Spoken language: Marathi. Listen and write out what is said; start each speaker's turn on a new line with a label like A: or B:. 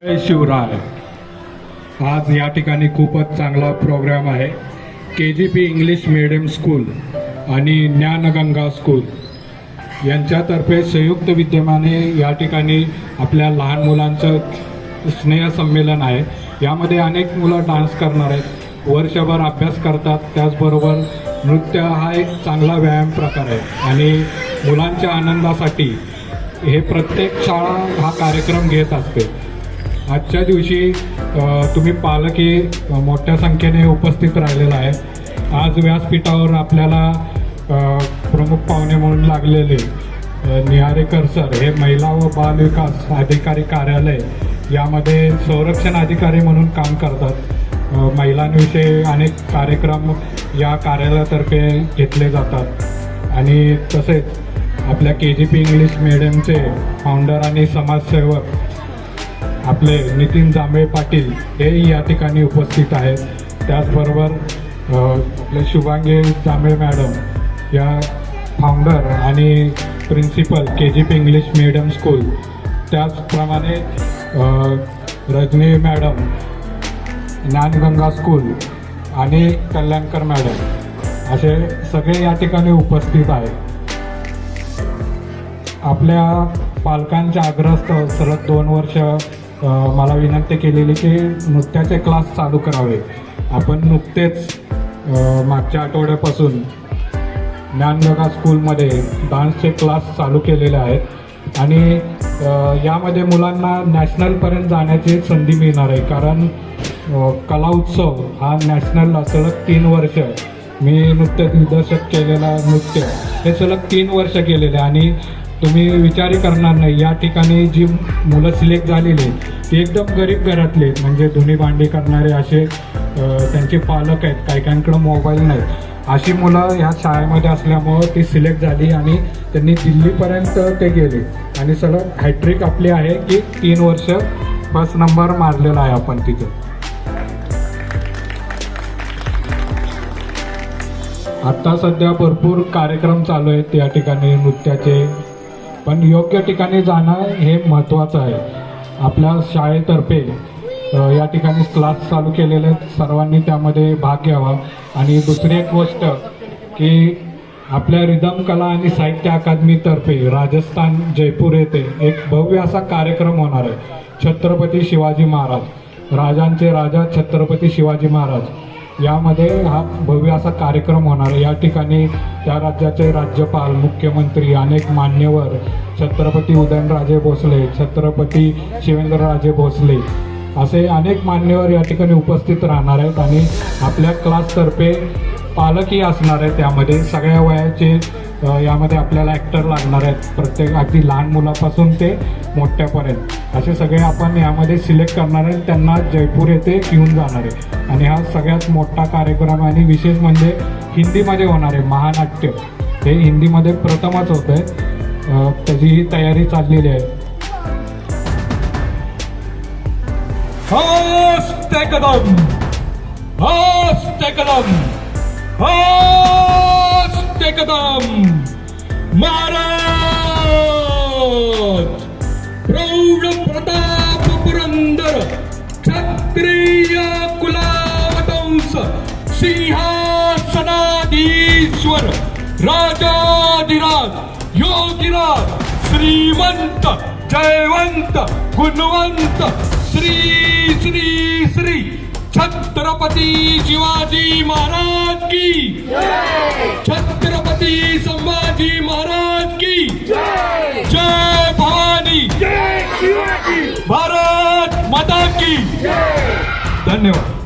A: जय शिवराय. आज या ठिकाणी खूपच चांगला प्रोग्राम आहे. KGP इंग्लिश मीडियम स्कूल आणि ज्ञानगंगा स्कूल यांच्यातर्फे संयुक्त विद्यमाने या ठिकाणी आपल्या लहान मुलांचं स्नेहसंमेलन आहे. यामध्ये अनेक मुलं डान्स करणार आहेत, वर्षभर अभ्यास करतात. त्याचबरोबर नृत्य हा एक चांगला व्यायाम प्रकार आहे आणि मुलांच्या आनंदासाठी हे प्रत्येक शाळा हा कार्यक्रम घेत असते. आजच्या दिवशी तुम्ही पालकही मोठ्या संख्येने उपस्थित राहिलेला आहे. आज व्यासपीठावर आपल्याला प्रमुख पाहुणे म्हणून लागलेले निहारेकर सर हे महिला व बाल विकास अधिकारी कार्यालय यामध्ये संरक्षण अधिकारी म्हणून काम करतात. महिलांविषयी अनेक कार्यक्रम या कार्यालयातर्फे घेतले जातात. आणि तसेच आपल्या KGP इंग्लिश मीडियमचे फाउंडर आणि समाजसेवक आपले नितीन जांभळे पाटील हे या ठिकाणी उपस्थित आहेत. त्याचबरोबर आपले शुभांगी जांभळे मॅडम या फाउंडर आणि principal KGP English medium school, त्याचप्रमाणे रजनी मॅडम ज्ञानगंगा स्कूल आणि कल्याणकर मॅडम असे सगळे या ठिकाणी उपस्थित आहेत. आपल्या पालकांच्या आग्रहास्तव सलग 2 वर्ष मला विनंती केलेली की नृत्याचे क्लास चालू करावे. आपण नुकतेच मागच्या आठवड्यापासून ज्ञानगंगा स्कूलमध्ये डान्सचे क्लास चालू केलेले आहेत आणि यामध्ये मुलांना नॅशनलपर्यंत जाण्याची संधी मिळणार आहे. कारण कला उत्सव हा नॅशनल सलग 3 वर्ष मी नृत्य दिग्दर्शक केलेला नृत्य हे सलग 3 वर्ष केलेले आणि तुम्ही विचारही करणार नाही, या ठिकाणी जी मुलं सिलेक्ट झालेली ती एकदम गरीब घरातले, म्हणजे धुणी भांडी करणारे असे त्यांचे पालक आहेत. काहीकांकडं मोबाईल नाही, अशी मुलं ह्या शाळेमध्ये असल्यामुळं ती सिलेक्ट झाली आणि त्यांनी दिल्लीपर्यंत ते गेले आणि सलग हॅट्रिक आपली आहे की 3 वर्ष फर्स्ट नंबर मारलेला आहे आपण तिथं. आत्ता सध्या भरपूर कार्यक्रम चालू आहेत या ठिकाणी नृत्याचे, पण योग्य ठिकाणी जाणं हे महत्त्वाचं आहे. आपल्या शाळेतर्फे या ठिकाणी क्लास चालू केलेले आहेत, सर्वांनी त्यामध्ये भाग घ्यावा. आणि दुसरी एक गोष्ट की आपल्या रिदम कला आणि साहित्य अकादमीतर्फे राजस्थान जयपूर येथे एक भव्य असा कार्यक्रम होणार आहे. छत्रपती शिवाजी महाराज, राजांचे राजा छत्रपती शिवाजी महाराज, यामध्ये हा भव्य असा कार्यक्रम होणार आहे. या ठिकाणी त्या राज्याचे राज्यपाल, मुख्यमंत्री, अनेक मान्यवर, छत्रपती उदयनराजे भोसले, छत्रपती शिवेंद्रराजे भोसले असे अनेक मान्यवर या ठिकाणी उपस्थित राहणार आहेत. आणि आपल्या क्लासतर्फे पालकही असणार आहेत. त्यामध्ये सगळ्या वयाचे यामध्ये आपल्याला ॲक्टर लागणार आहेत. प्रत्येक अगदी लहान मुलापासून ते मोठ्यापर्यंत असे सगळे आपण यामध्ये सिलेक्ट करणार आहे, त्यांना जयपूर येथे घेऊन जाणार आहे. आणि हा सगळ्यात मोठा कार्यक्रम आणि विशेष म्हणजे हिंदीमध्ये होणार आहे. महानाट्य हे हिंदीमध्ये प्रथमच होत आहे, त्याची ही तयारी चाललेली आहे. हस्ते कदम, हस्ते कदम, हस्ते कदम, महाराज प्रौढ प्रताप पुरंदर क्षत्रिय कुलावतंस सिंहासनाधीश्वर राजाधिराज योगिराज श्रीमंत जयवंत गुणवंत श्री श्री श्री छत्रपती शिवाजी महाराज की, छत्रपती संभाजी महाराज की जय भवानी, भारत माता की. धन्यवाद.